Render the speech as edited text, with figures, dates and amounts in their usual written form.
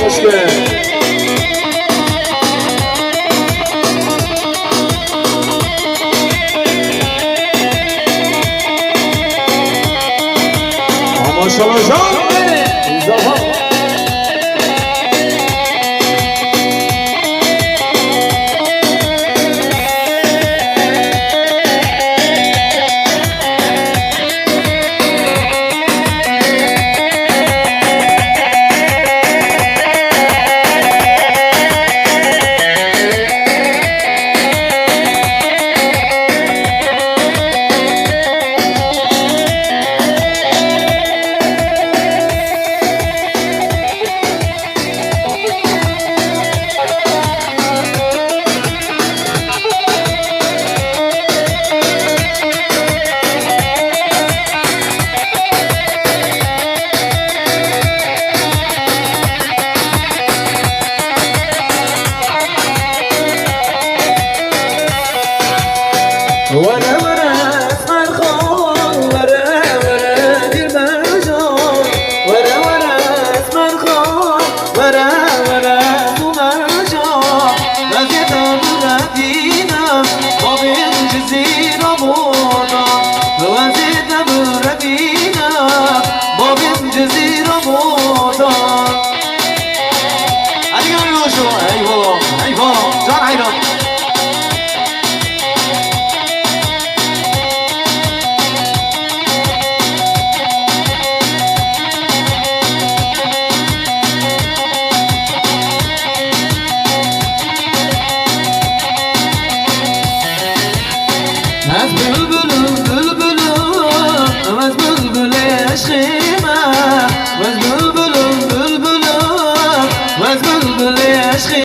مشكلة ما شاء الله جان ورا ورا اسمع الخال ورا ورا دير مرجان ورا ورا اسمع الخال ورا ورا تو مرجان نزيد بردينا بابين جزيرة موضة وزيد بردينا بابين جزيرة موضة أيوة جان عينان از بلبلم بلبلم از بلبل عشق من از بلبلم بلبلم از بلبل عشق